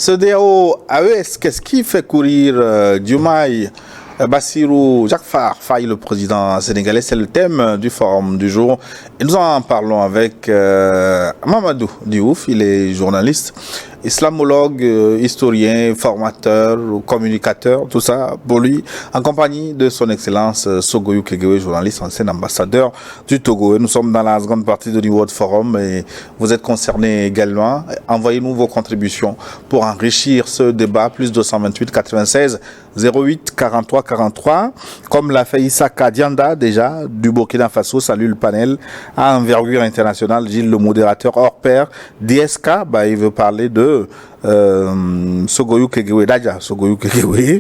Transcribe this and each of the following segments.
CEDEAO, qu'est-ce qui fait courir Diomaye Bassirou Jacques Faye, le président sénégalais? C'est le thème du forum du jour. Et nous en parlons avec Mamadou Diouf, il est journaliste, islamologue, historien, formateur, communicateur, tout ça pour lui, en compagnie de son excellence Sogoyou Kegewe, journaliste, ancien ambassadeur du Togo. Et nous sommes dans la seconde partie du World Forum et vous êtes concernés également. Envoyez-nous vos contributions pour enrichir ce débat, plus 228 96 08 43 43, comme l'a fait Issaka Dianda déjà, du Burkina Faso. Salut le panel à envergure internationale. Gilles, le modérateur hors pair. DSK, il veut parler de Sogoyou Kegewe, Daja Sogoyou Kegewe,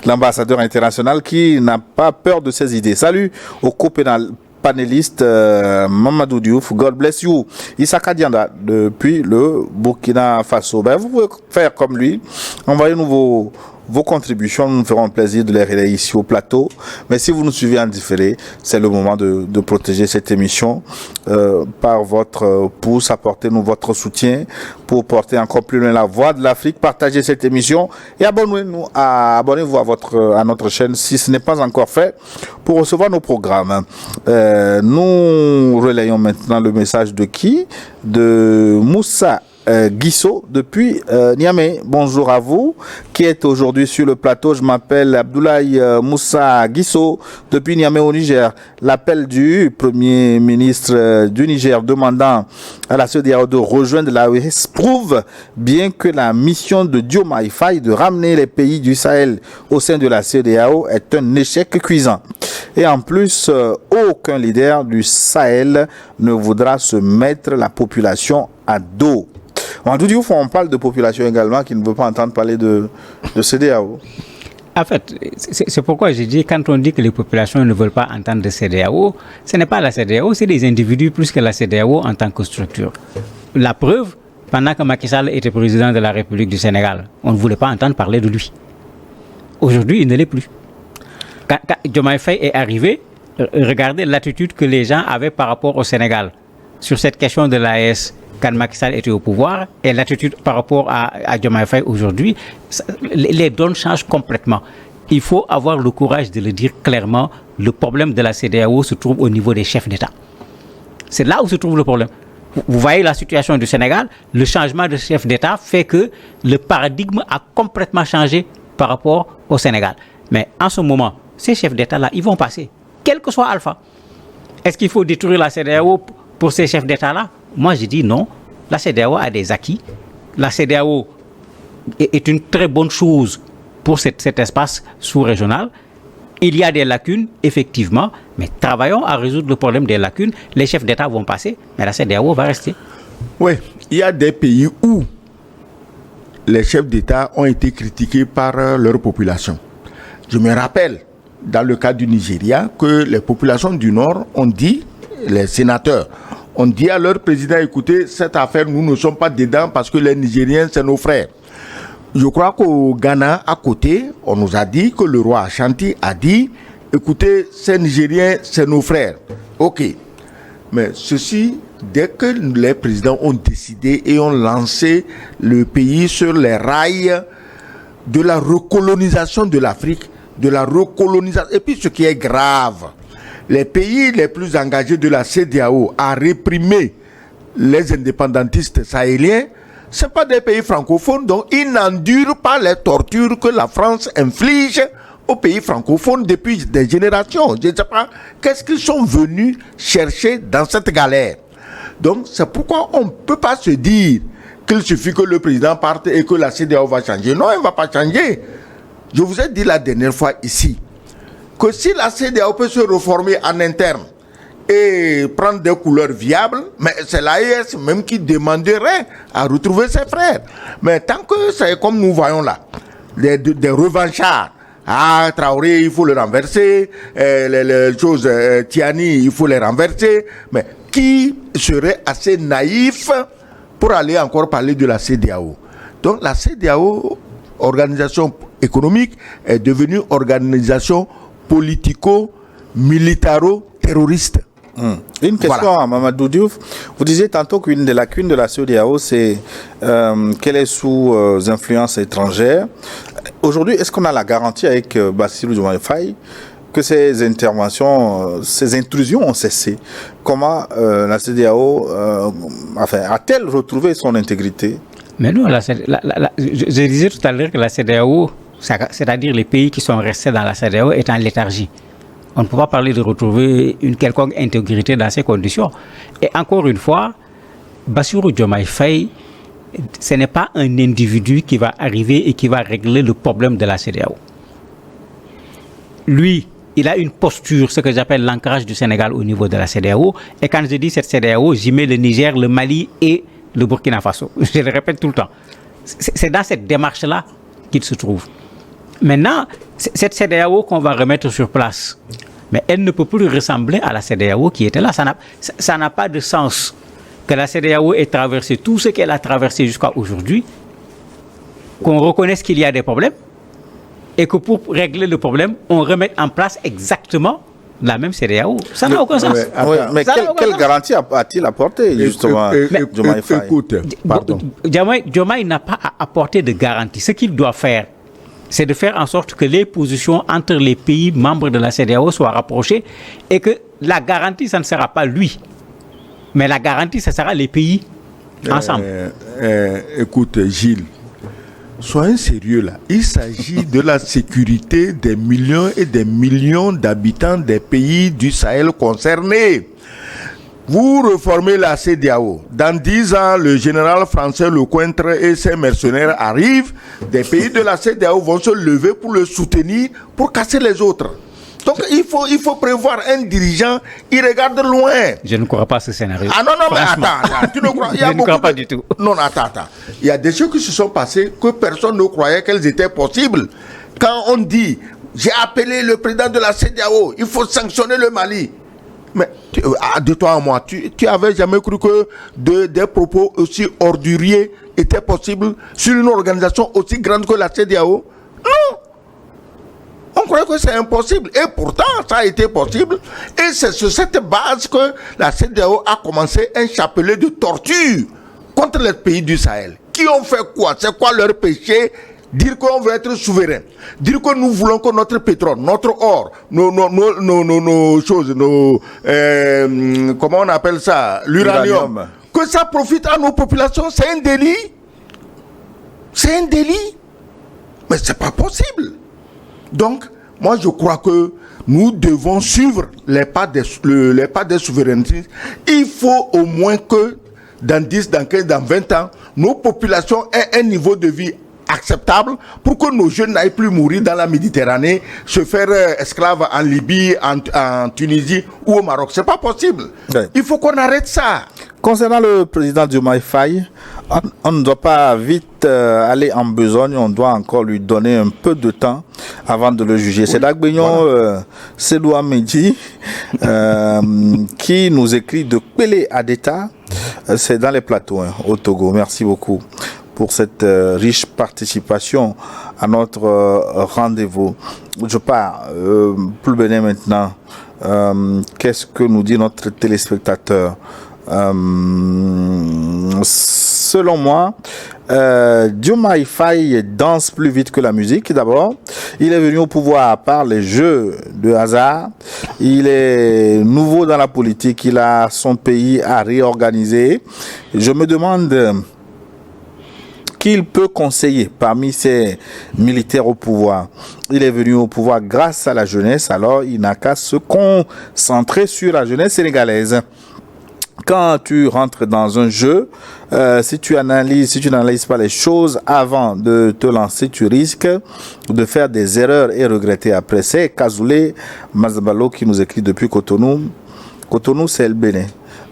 l'ambassadeur international qui n'a pas peur de ses idées. Salut au co-panéliste Mamadou Diouf, God bless you. Issaka Dianda depuis le Burkina Faso. Vous pouvez faire comme lui, envoyez-nous vos contributions, nous nous ferons plaisir de les relayer ici au plateau. Mais si vous nous suivez en différé, c'est le moment de protéger cette émission par votre pouce. Apportez-nous votre soutien pour porter encore plus loin la voix de l'Afrique. Partagez cette émission et abonnez-vous à notre chaîne si ce n'est pas encore fait pour recevoir nos programmes. Nous relayons maintenant le message de qui? De Moussa Guisso depuis Niamey. Bonjour à vous qui êtes aujourd'hui sur le plateau. Je m'appelle Abdoulaye Moussa Guisso depuis Niamey au Niger. L'appel du Premier ministre du Niger demandant à la CEDEAO de rejoindre l'AES prouve bien que la mission de Diomaye Faye de ramener les pays du Sahel au sein de la CEDEAO est un échec cuisant. Et en plus, aucun leader du Sahel ne voudra se mettre la population à dos. En tout cas, on parle de population également qui ne veut pas entendre parler de CEDEAO. En fait, c'est pourquoi j'ai dit, quand on dit que les populations ne veulent pas entendre de CEDEAO, ce n'est pas la CEDEAO, c'est des individus plus que la CEDEAO en tant que structure. La preuve, pendant que Macky Sall était président de la République du Sénégal, on ne voulait pas entendre parler de lui. Aujourd'hui, il ne l'est plus. Quand Diomaye Faye est arrivé, regardez l'attitude que les gens avaient par rapport au Sénégal sur cette question de l'AES quand Macky Sall était au pouvoir et l'attitude par rapport à Diomaye Faye aujourd'hui, les donnes changent complètement. Il faut avoir le courage de le dire clairement, le problème de la CEDEAO se trouve au niveau des chefs d'État. C'est là où se trouve le problème. Vous voyez la situation du Sénégal, le changement de chef d'État fait que le paradigme a complètement changé par rapport au Sénégal. Mais en ce moment, ces chefs d'État-là, ils vont passer, quel que soit Alpha. Est-ce qu'il faut détruire la CEDEAO pour ces chefs d'État-là? Moi, je dis non. La CEDEAO a des acquis. La CEDEAO est une très bonne chose pour cet espace sous-régional. Il y a des lacunes, effectivement, mais travaillons à résoudre le problème des lacunes. Les chefs d'État vont passer, mais la CEDEAO va rester. Oui, il y a des pays où les chefs d'État ont été critiqués par leur population. Je me rappelle, dans le cas du Nigeria, que les populations du Nord ont dit, les sénateurs, on dit à leur président, écoutez, cette affaire, nous ne sommes pas dedans parce que les Nigériens, c'est nos frères. Je crois qu'au Ghana, à côté, on nous a dit que le roi Ashanti a dit, écoutez, ces Nigériens, c'est nos frères. Ok. Mais ceci, dès que les présidents ont décidé et ont lancé le pays sur les rails de la recolonisation de l'Afrique, et puis ce qui est grave, les pays les plus engagés de la CEDEAO à réprimer les indépendantistes sahéliens, ce pas des pays francophones, donc ils n'endurent pas les tortures que la France inflige aux pays francophones depuis des générations. Je ne sais pas qu'est-ce qu'ils sont venus chercher dans cette galère. Donc c'est pourquoi on ne peut pas se dire qu'il suffit que le président parte et que la CEDEAO va changer. Non, elle ne va pas changer. Je vous ai dit la dernière fois ici que si la CEDEAO peut se reformer en interne et prendre des couleurs viables, mais c'est l'AES même qui demanderait à retrouver ses frères. Mais tant que c'est comme nous voyons là, des revanchards, Traoré, il faut le renverser, les choses, Tiani, il faut les renverser, mais qui serait assez naïf pour aller encore parler de la CEDEAO? Donc la CEDEAO, organisation économique, est devenue organisation politico-militaro-terroriste. Une question à Mamadou Diouf. Vous disiez tantôt qu'une des lacunes de la CEDEAO, c'est qu'elle est sous influence étrangère. Aujourd'hui, est-ce qu'on a la garantie avec Bassirou Diomaye Faye que ces interventions, ces intrusions ont cessé? Comment la CEDEAO a-t-elle retrouvé son intégrité? Mais non, je disais tout à l'heure que la CEDEAO, c'est-à-dire les pays qui sont restés dans la CEDEAO, est en léthargie. On ne peut pas parler de retrouver une quelconque intégrité dans ces conditions. Et encore une fois, Bassirou Diomaye Faye, ce n'est pas un individu qui va arriver et qui va régler le problème de la CEDEAO. Lui, il a une posture, ce que j'appelle l'ancrage du Sénégal au niveau de la CEDEAO. Et quand je dis cette CEDEAO, j'y mets le Niger, le Mali et le Burkina Faso. Je le répète tout le temps. C'est dans cette démarche-là qu'il se trouve. Maintenant, cette CEDEAO qu'on va remettre sur place, mais elle ne peut plus ressembler à la CEDEAO qui était là. Ça n'a pas de sens que la CEDEAO ait traversé tout ce qu'elle a traversé jusqu'à aujourd'hui, qu'on reconnaisse qu'il y a des problèmes, et que pour régler le problème, on remette en place exactement la même CEDEAO. Ça n'a aucun sens. Mais quelle garantie a-t-il apporté, justement, Diomaye Faye? Écoute, pardon. Diomaye n'a pas apporté de garantie. Ce qu'il doit faire, c'est de faire en sorte que les positions entre les pays membres de la CEDEAO soient rapprochées et que la garantie, ça ne sera pas lui. Mais la garantie, ce sera les pays ensemble. Écoute, Gilles, soyez sérieux là. Il s'agit de la sécurité des millions et des millions d'habitants des pays du Sahel concernés. Vous reformez la CEDEAO. Dans 10 ans, le général français Lecointre et ses mercenaires arrivent. Des pays de la CEDEAO vont se lever pour le soutenir, pour casser les autres. Donc il faut prévoir un dirigeant, il regarde loin. Je ne crois pas à ce scénario. Ah non, mais attends, tu ne crois, je ne crois pas du tout. Non, attends. Il y a des choses qui se sont passées que personne ne croyait qu'elles étaient possibles. Quand on dit, j'ai appelé le président de la CEDEAO, il faut sanctionner le Mali. Mais de toi à moi, tu avais jamais cru que des propos aussi orduriers étaient possibles sur une organisation aussi grande que la CEDEAO? Non! On croyait que c'est impossible. Et pourtant, ça a été possible. Et c'est sur cette base que la CEDEAO a commencé un chapelet de torture contre les pays du Sahel. Qui ont fait quoi? C'est quoi leur péché? Dire qu'on veut être souverain, dire que nous voulons que notre pétrole, notre or, nos choses, comment on appelle ça, l'uranium, que ça profite à nos populations, c'est un délit. C'est un délit. Mais c'est pas possible. Donc, moi je crois que nous devons suivre les pas des souverainistes. Il faut au moins que dans 10, dans 15, dans 20 ans, nos populations aient un niveau de vie acceptable pour que nos jeunes n'aillent plus mourir dans la Méditerranée, se faire esclaves en Libye, en Tunisie ou au Maroc. C'est pas possible. Ouais. Il faut qu'on arrête ça. Concernant le président Diomaye Faye, on ne doit pas vite aller en besogne, on doit encore lui donner un peu de temps avant de le juger. Oui, c'est Dagbignon Sedou Amedi qui nous écrit de Pelé à Deta. C'est dans les plateaux au Togo. Merci beaucoup pour cette riche participation à notre rendez-vous. Je pars plus bénin maintenant. Qu'est-ce que nous dit notre téléspectateur? Selon moi, Diomaye Faye danse plus vite que la musique. D'abord, il est venu au pouvoir par les jeux de hasard. Il est nouveau dans la politique. Il a son pays à réorganiser. Je me demande qu'il peut conseiller parmi ces militaires au pouvoir. Il est venu au pouvoir grâce à la jeunesse, alors il n'a qu'à se concentrer sur la jeunesse sénégalaise. Quand tu rentres dans un jeu, si tu n'analyses pas les choses avant de te lancer, tu risques de faire des erreurs et regretter après. C'est Kazoulé Mazabalo qui nous écrit depuis Cotonou. Cotonou, c'est le Bénin.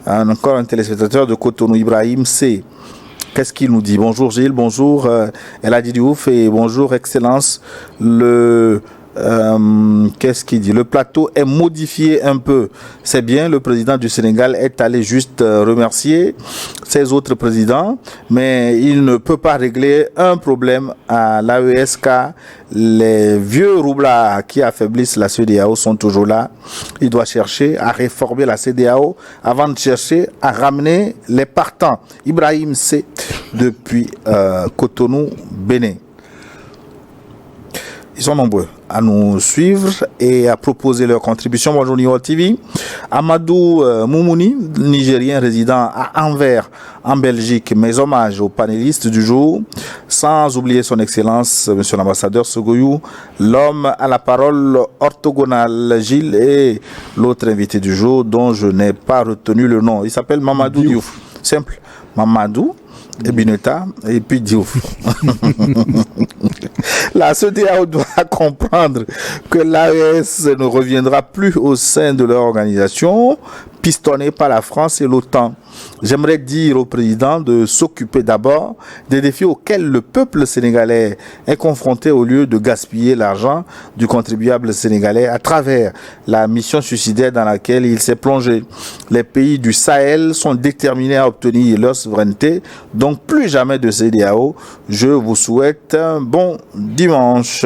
Encore un téléspectateur de Cotonou, Ibrahim C. Qu'est-ce qu'il nous dit? Bonjour Gilles, bonjour El Hadji Diouf et bonjour Excellence le Qu'est-ce qu'il dit? Le plateau est modifié un peu. C'est bien, le président du Sénégal est allé juste remercier ses autres présidents, mais il ne peut pas régler un problème à l'AES car les vieux roublards qui affaiblissent la CEDEAO sont toujours là. Il doit chercher à réformer la CEDEAO avant de chercher à ramener les partants. Ibrahim C. depuis Cotonou, Bénin. Ils sont nombreux à nous suivre et à proposer leurs contributions. Bonjour Niwa TV. Amadou Moumouni, Nigérien résident à Anvers, en Belgique. Mes hommages aux panélistes du jour. Sans oublier son excellence, monsieur l'ambassadeur Sogoyou, l'homme à la parole orthogonale, Gilles, et l'autre invité du jour dont je n'ai pas retenu le nom. Il s'appelle Mamadou Diouf. Simple. Mamadou. Et Bineta, et puis Diouf. La CEDEAO doit comprendre que l'AES ne reviendra plus au sein de leur organisation, pistonnée par la France et l'OTAN. J'aimerais dire au président de s'occuper d'abord des défis auxquels le peuple sénégalais est confronté au lieu de gaspiller l'argent du contribuable sénégalais à travers la mission suicidaire dans laquelle il s'est plongé. Les pays du Sahel sont déterminés à obtenir leur souveraineté, donc plus jamais de CEDEAO. Je vous souhaite un bon dimanche.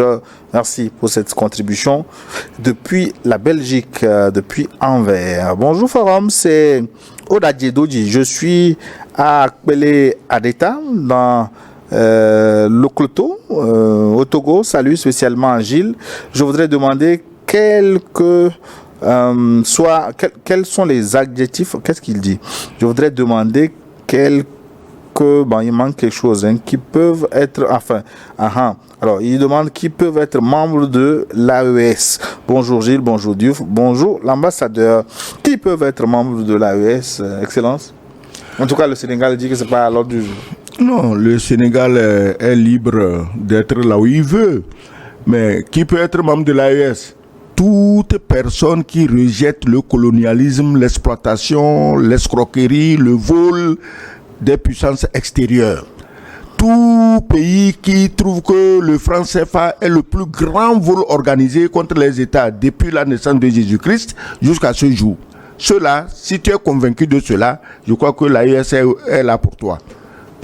Merci pour cette contribution depuis la Belgique, depuis Anvers. Bonjour Forum, c'est Odadje Doji. Je suis à Kpele Adeta dans le Cloto, au Togo. Salut spécialement à Gilles. Je voudrais demander quels sont les adjectifs. Qu'est-ce qu'il dit? Je voudrais demander il manque quelque chose, qui peuvent être, alors il demande qui peuvent être membres de l'AES. Bonjour Gilles, bonjour Diouf, bonjour l'ambassadeur. Qui peuvent être membres de l'AES, Excellence? En tout cas, le Sénégal dit que c'est pas à l'ordre du jour. Non, le Sénégal est libre d'être là où il veut. Mais qui peut être membre de l'AES? Toute personne qui rejette le colonialisme, l'exploitation, l'escroquerie, le vol des puissances extérieures. Tout pays qui trouve que le franc CFA est le plus grand vol organisé contre les États depuis la naissance de Jésus-Christ jusqu'à ce jour. Cela, si tu es convaincu de cela, je crois que l'AES est là pour toi.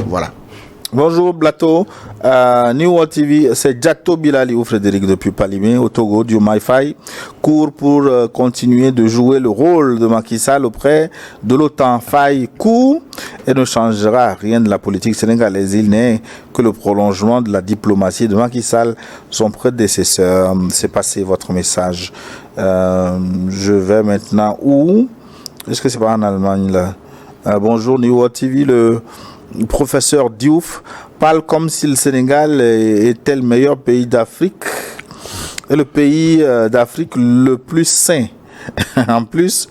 Voilà. Bonjour Blato, New World TV, c'est Jato Bilali ou Frédéric depuis Palimé au Togo du MyFi, court pour continuer de jouer le rôle de Macky Sall auprès de l'OTAN. Faille court et ne changera rien de la politique sénégalaise. Il n'est que le prolongement de la diplomatie de Macky Sall, son prédécesseur. C'est passé votre message. Je vais maintenant où? Est-ce que c'est pas en Allemagne là? Bonjour New World TV, le professeur Diouf parle comme si le Sénégal était le meilleur pays d'Afrique et le pays d'Afrique le plus sain. En plus,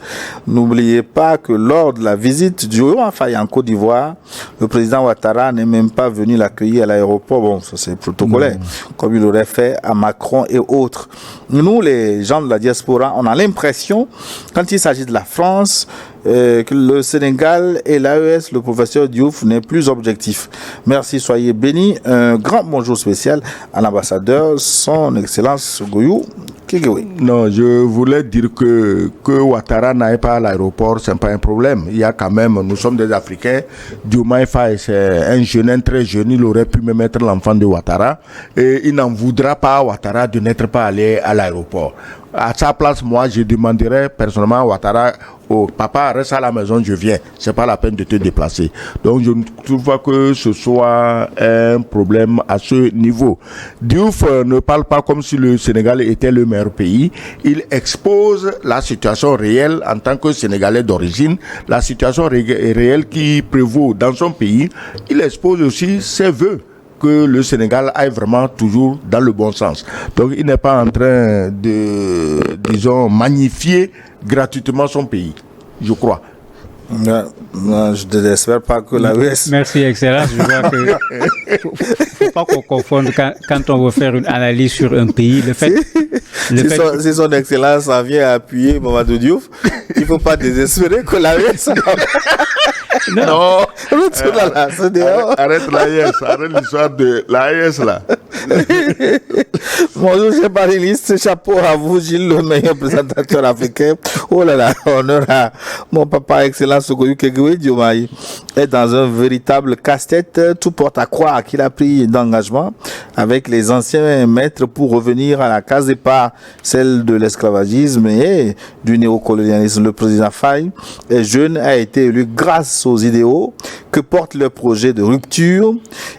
n'oubliez pas que lors de la visite du roi Faye en Côte d'Ivoire, le président Ouattara n'est même pas venu l'accueillir à l'aéroport. Bon, ça c'est protocolaire, comme il aurait fait à Macron et autres. Nous, les gens de la diaspora, on a l'impression, quand il s'agit de la France, que le Sénégal et l'AES, le professeur Diouf, n'est plus objectif. Merci, soyez bénis. Un grand bonjour spécial à l'ambassadeur, son Excellence Goyou Kegewe. Non, je voulais dire que Ouattara n'aille pas à l'aéroport, ce n'est pas un problème. Il y a quand même, nous sommes des Africains. Diomaye Faye, c'est un jeune, très jeune, il aurait pu me mettre l'enfant de Ouattara. Et il n'en voudra pas à Ouattara de n'être pas allé à l'aéroport. À sa place, moi, je demanderais personnellement à Ouattara, papa, reste à la maison, je viens. C'est pas la peine de te déplacer. Donc, je ne trouve pas que ce soit un problème à ce niveau. Diouf ne parle pas comme si le Sénégal était le meilleur pays. Il expose la situation réelle en tant que Sénégalais d'origine, la situation réelle qui prévaut dans son pays. Il expose aussi ses vœux que le Sénégal aille vraiment toujours dans le bon sens. Donc, il n'est pas en train de, disons, magnifier gratuitement son pays, je crois. Non, je n'espère pas que la US... Merci, Excellence. Je vois que faut pas qu'on confonde quand on veut faire une analyse sur un pays. Si son Excellence en vient appuyer Mamadou Diouf, il ne faut pas désespérer que la US... Non, arrête l'AES, arrête l'histoire de l'AES là. Bonjour, chers panélistes. Chapeau à vous, Gilles, le meilleur présentateur africain. Oh là là, honneur à mon papa, excellent Sogoyou Kegwe Diomaye, est dans un véritable casse-tête. Tout porte à croire qu'il a pris d'engagement avec les anciens maîtres pour revenir à la case départ, celle de l'esclavagisme et du néocolonialisme. Le président Faye est jeune, a été élu grâce aux idéaux que porte le projet de rupture.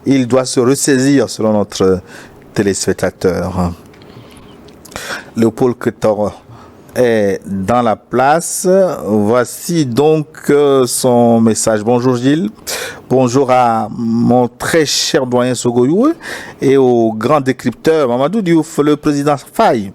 Il doit se ressaisir selon notre téléspectateur. Léopold Ketor est dans la place. Voici donc son message. Bonjour Gilles. Bonjour à mon très cher doyen Sogoyou et au grand décrypteur Mamadou Diouf. Le président Faye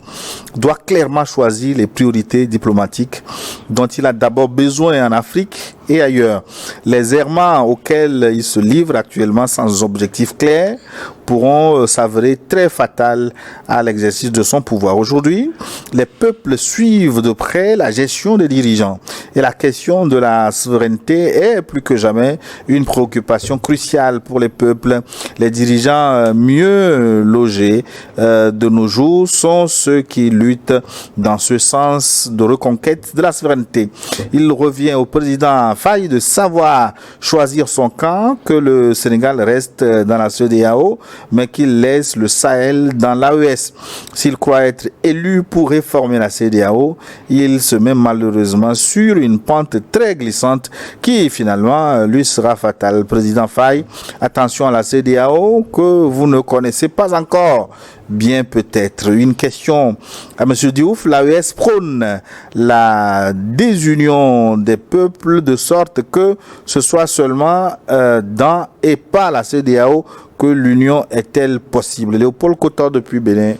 doit clairement choisir les priorités diplomatiques dont il a d'abord besoin en Afrique et ailleurs. Les errements auxquels il se livre actuellement sans objectif clair pourront s'avérer très fatals à l'exercice de son pouvoir. Aujourd'hui, les peuples suivent de près la gestion des dirigeants et la question de la souveraineté est plus que jamais une préoccupation cruciale pour les peuples. Les dirigeants mieux logés de nos jours sont ceux qui luttent dans ce sens de reconquête de la souveraineté. Il revient au président Faye de savoir choisir son camp, que le Sénégal reste dans la CEDEAO, mais qu'il laisse le Sahel dans l'AES. S'il croit être élu pour réformer la CEDEAO, il se met malheureusement sur une pente très glissante qui finalement lui sera fatale. Président Faye, attention à la CEDEAO que vous ne connaissez pas encore. Bien peut-être. Une question à M. Diouf. L'AES prône la désunion des peuples de sorte que ce soit seulement dans et pas la CEDEAO que l'union est-elle possible. Léopold Kotor depuis Bénin.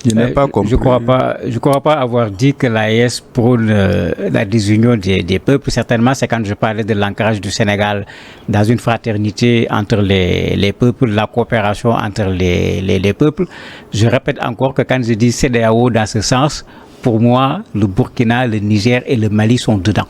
Je n'ai pas compris. Je crois pas avoir dit que l'AES prône la désunion des peuples. Certainement, c'est quand je parlais de l'ancrage du Sénégal dans une fraternité entre les peuples, la coopération entre les peuples. Je répète encore que quand je dis CEDEAO dans ce sens, pour moi, le Burkina, le Niger et le Mali sont dedans.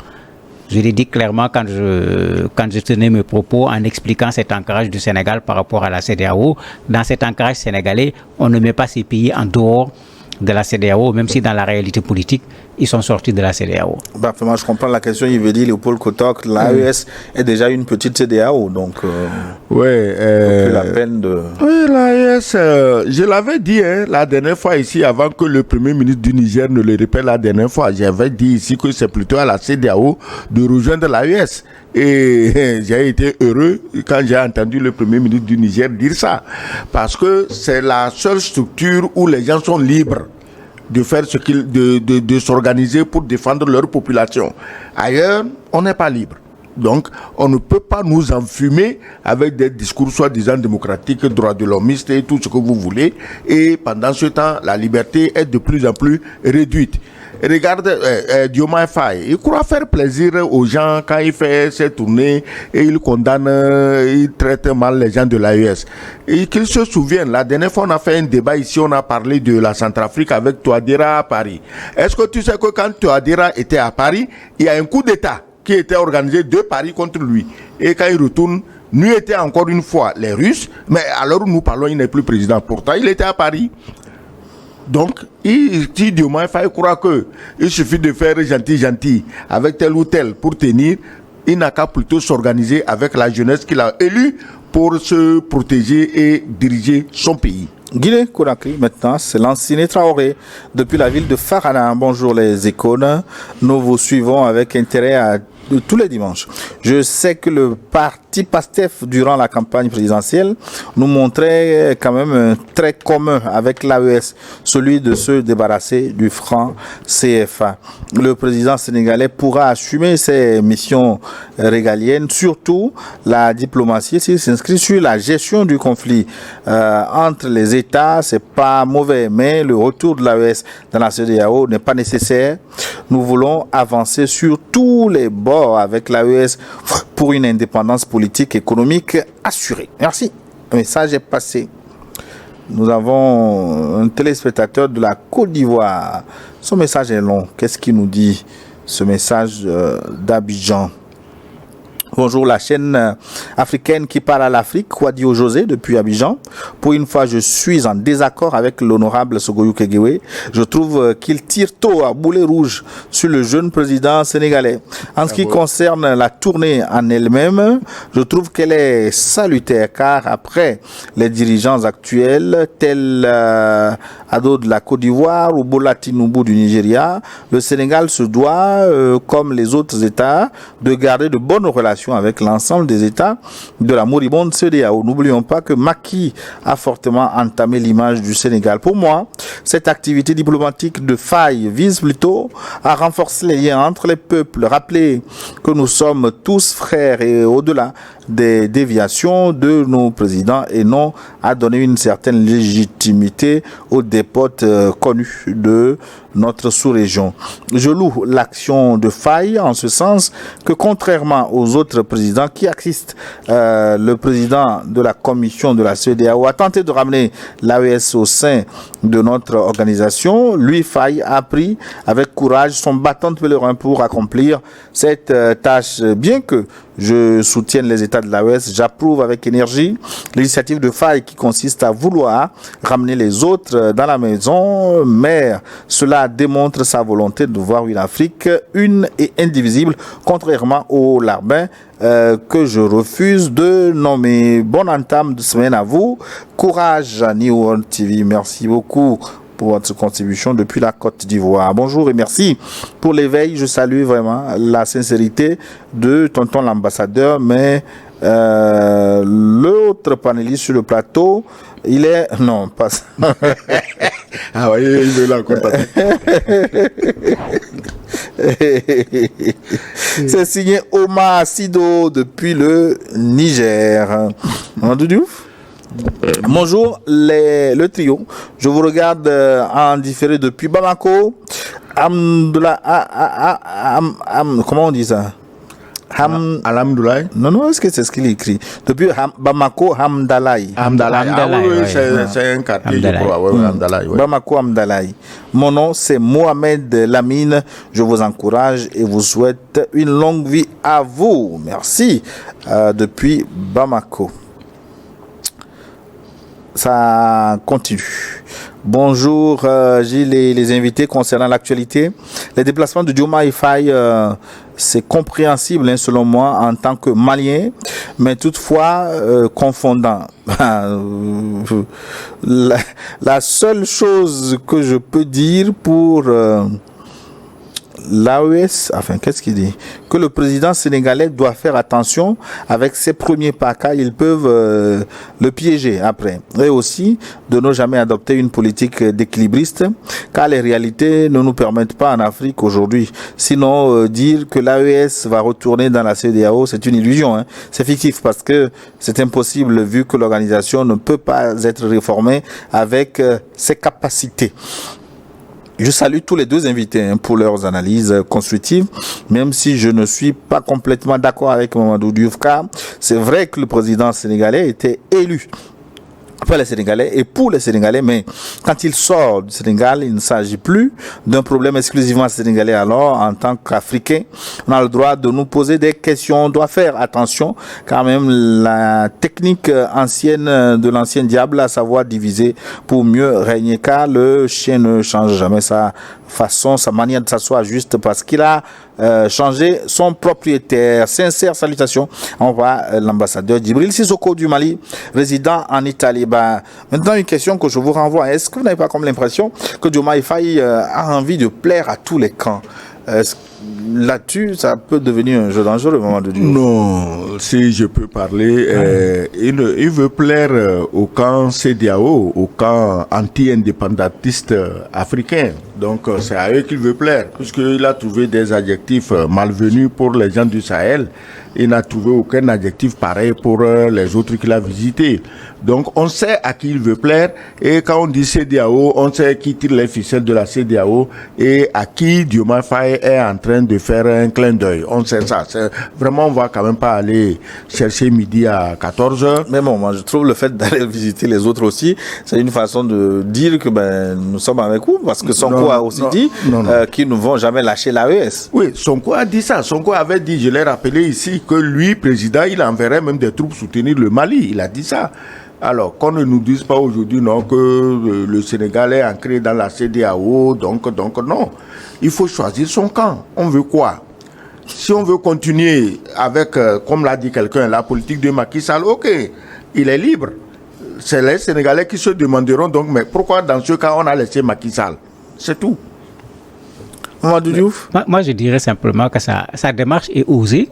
Je l'ai dit clairement quand je tenais mes propos en expliquant cet ancrage du Sénégal par rapport à la CEDEAO. Dans cet ancrage sénégalais, on ne met pas ces pays en dehors de la CEDEAO, même si dans la réalité politique, ils sont sortis de la CEDEAO. Bah, moi, je comprends la question. Il veut dire, Léopold Kotok, l'AES est déjà une petite CEDEAO, donc plus la peine de... Oui, l'AES, je l'avais dit la dernière fois ici, avant que le Premier ministre du Niger ne le répète la dernière fois, j'avais dit ici que c'est plutôt à la CEDEAO de rejoindre l'AES. Et j'ai été heureux quand j'ai entendu le Premier ministre du Niger dire ça. Parce que c'est la seule structure où les gens sont libres de faire de s'organiser pour défendre leur population. Ailleurs, on n'est pas libre. Donc, on ne peut pas nous enfumer avec des discours soi-disant démocratiques, droits de l'hommiste et tout ce que vous voulez. Et pendant ce temps, la liberté est de plus en plus réduite. Regarde Diomaye Faye, il croit faire plaisir aux gens quand il fait ses tournées et il condamne, il traite mal les gens de l'AES. Et qu'ils se souviennent, la dernière fois on a fait un débat ici, on a parlé de la Centrafrique avec Touadéra à Paris. Est-ce que tu sais que quand Touadéra était à Paris, il y a un coup d'État qui était organisé de Paris contre lui. Et quand il retourne, nous étaient encore une fois les Russes, mais alors nous parlons, il n'est plus président. Pourtant, il était à Paris. Donc, si Diomaye Faye croit qu'il suffit de faire gentil avec tel ou tel pour tenir, il n'a qu'à plutôt s'organiser avec la jeunesse qu'il a élue pour se protéger et diriger son pays. Guinée Conakry, maintenant, c'est Lansine Traoré, depuis la ville de Farana. Bonjour les icônes, nous vous suivons avec intérêt tous les dimanches. Je sais que le parti PASTEF, durant la campagne présidentielle, nous montrait quand même un trait commun avec l'AES, celui de se débarrasser du franc CFA. Le président sénégalais pourra assumer ses missions régaliennes, surtout la diplomatie, s'il s'inscrit sur la gestion du conflit entre les États. C'est pas mauvais, mais le retour de l'AES dans la CEDEAO n'est pas nécessaire. Nous voulons avancer sur tous les bords avec l'AES pour une indépendance politique et économique assurée. Merci. Le message est passé. Nous avons un téléspectateur de la Côte d'Ivoire. Son message est long. Qu'est-ce qu'il nous dit, ce message d'Abidjan? Bonjour la chaîne africaine qui parle à l'Afrique, Kwadio José depuis Abidjan. Pour une fois, je suis en désaccord avec l'honorable Sogoyou Kegewe. Je trouve qu'il tire tôt à boulet rouge sur le jeune président sénégalais. En ce qui concerne la tournée en elle-même, je trouve qu'elle est salutaire car après les dirigeants actuels tels Ado de la Côte d'Ivoire ou Bola Tinubu du Nigeria, le Sénégal se doit, comme les autres États, de garder de bonnes relations avec l'ensemble des États de la moribonde CEDEAO. N'oublions pas que Macky a fortement entamé l'image du Sénégal. Pour moi, cette activité diplomatique de faille vise plutôt à renforcer les liens entre les peuples, rappeler que nous sommes tous frères et au-delà des déviations de nos présidents et non à donner une certaine légitimité aux dépotes connus de notre sous-région. Je loue l'action de faille en ce sens que contrairement aux autres présidents qui assistent, le président de la commission de la CEDEAO a tenté de ramener l'AES au sein de notre organisation. Lui, Faye, a pris avec courage son bâton de pèlerin pour accomplir cette tâche. Bien que je soutienne les États de l'AES, j'approuve avec énergie l'initiative de Faye qui consiste à vouloir ramener les autres dans la maison mère. Cela démontre sa volonté de voir une Afrique une et indivisible, contrairement au larbin que je refuse de nommer. Bonne entame de semaine à vous. Courage à New World TV. Merci beaucoup pour votre contribution depuis la Côte d'Ivoire. Bonjour et merci pour l'éveil. Je salue vraiment la sincérité de tonton l'ambassadeur, mais l'autre panéliste sur le plateau, il est... Non, pas ça. Ah oui, il veut la contacter. C'est signé Omar Sido depuis le Niger. Bonjour le trio. Je vous regarde en différé depuis Bamako. Comment on dit ça? Alhamdoulaye. Non, est-ce que c'est ce qu'il écrit? Depuis Bamako, Hamdalaï. Hamdalaï. C'est un quartier, je crois. Hamdalaï. Bamako, Hamdalaï. Mon nom, c'est Mohamed Lamine. Je vous encourage et vous souhaite une longue vie à vous. Merci. Depuis Bamako. Ça continue. Bonjour Gilles et les invités concernant l'actualité. Les déplacements de Diomaye Faye, c'est compréhensible selon moi en tant que Malien, mais toutefois confondant. La seule chose que je peux dire pour l'AES, enfin, qu'est-ce qu'il dit? Que le président sénégalais doit faire attention avec ses premiers pas, car ils peuvent le piéger après. Et aussi, de ne jamais adopter une politique d'équilibriste, car les réalités ne nous permettent pas en Afrique aujourd'hui. Sinon, dire que l'AES va retourner dans la CEDEAO, c'est une illusion. Hein. C'est fictif parce que c'est impossible vu que l'organisation ne peut pas être réformée avec ses capacités. Je salue tous les deux invités pour leurs analyses constructives, même si je ne suis pas complètement d'accord avec Mamadou Diouf, car c'est vrai que le président sénégalais était élu par les Sénégalais et pour les Sénégalais, mais quand il sort du Sénégal, il ne s'agit plus d'un problème exclusivement sénégalais. Alors, en tant qu'Africains, on a le droit de nous poser des questions. On doit faire attention, car même la technique ancienne de l'ancien diable, à savoir diviser pour mieux régner, car le chien ne change jamais sa façon, sa manière de s'asseoir juste parce qu'il a changé son propriétaire. Sincère salutation. On voit l'ambassadeur Djibril Sissoko du Mali, résident en Italie. Maintenant, une question que je vous renvoie. Est-ce que vous n'avez pas comme l'impression que Diomaye Faye a envie de plaire à tous les camps? Là-dessus, ça peut devenir un jeu dangereux au moment de Dieu. Non, si je peux parler, il veut plaire au camp CEDEAO, au camp anti-indépendantiste africain. Donc, c'est à eux qu'il veut plaire, puisqu'il a trouvé des adjectifs malvenus pour les gens du Sahel. Il n'a trouvé aucun adjectif pareil pour les autres qu'il a visités. Donc, on sait à qui il veut plaire. Et quand on dit CEDEAO, on sait qui tire les ficelles de la CEDEAO et à qui Diomaye Faye est en train de faire un clin d'œil. On sait ça. Vraiment, on va quand même pas aller chercher midi à 14h. Mais bon, moi, je trouve le fait d'aller visiter les autres aussi, c'est une façon de dire que nous sommes avec vous, parce que Sonko a aussi dit qu'ils ne vont jamais lâcher l'AES. Oui, Sonko a dit ça. Sonko avait dit, je l'ai rappelé ici, que lui, président, il enverrait même des troupes soutenir le Mali. Il a dit ça. Alors, qu'on ne nous dise pas aujourd'hui non que le Sénégal est ancré dans la CEDEAO, donc non. Il faut choisir son camp. On veut quoi? Si on veut continuer avec, comme l'a dit quelqu'un, la politique de Macky Sall, ok, il est libre. C'est les Sénégalais qui se demanderont donc, mais pourquoi dans ce cas on a laissé Macky Sall? C'est tout. Mamadou Diouf? Moi, je dirais simplement que sa démarche est osée.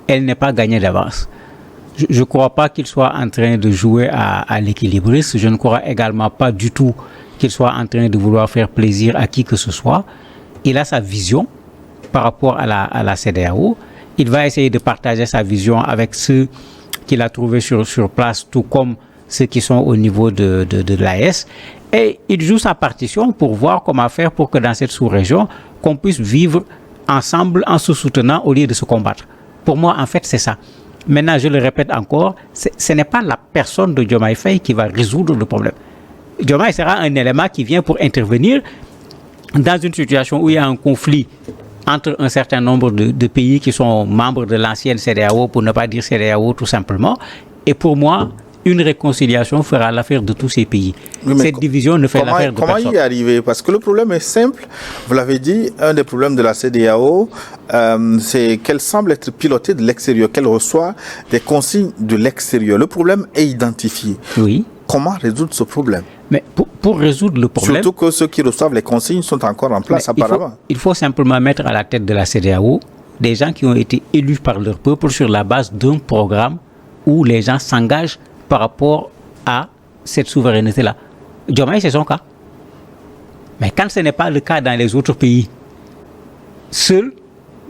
Elle n'est pas gagnée d'avance. Je ne crois pas qu'il soit en train de jouer à l'équilibriste. Je ne crois également pas du tout qu'il soit en train de vouloir faire plaisir à qui que ce soit. Il a sa vision par rapport à la CEDEAO. Il va essayer de partager sa vision avec ceux qu'il a trouvés sur place, tout comme ceux qui sont au niveau de l'AES. Et il joue sa partition pour voir comment faire pour que dans cette sous-région, qu'on puisse vivre ensemble en se soutenant au lieu de se combattre. Pour moi, en fait, c'est ça. Maintenant, je le répète encore, ce n'est pas la personne de Diomaye Faye qui va résoudre le problème. Diomaye sera un élément qui vient pour intervenir dans une situation où il y a un conflit entre un certain nombre de pays qui sont membres de l'ancienne CEDEAO, pour ne pas dire CEDEAO tout simplement. Et pour moi, une réconciliation fera l'affaire de tous ces pays. Oui, cette division ne fait l'affaire de personne. Comment y arriver? Parce que le problème est simple. Vous l'avez dit, un des problèmes de la CEDEAO, c'est qu'elle semble être pilotée de l'extérieur, qu'elle reçoit des consignes de l'extérieur. Le problème est identifié. Oui. Comment résoudre ce problème? Mais pour résoudre le problème... Surtout que ceux qui reçoivent les consignes sont encore en place apparemment. Il faut simplement mettre à la tête de la CEDEAO des gens qui ont été élus par leur peuple sur la base d'un programme où les gens s'engagent par rapport à cette souveraineté-là. Diomaye, c'est son cas. Mais quand ce n'est pas le cas dans les autres pays, seul,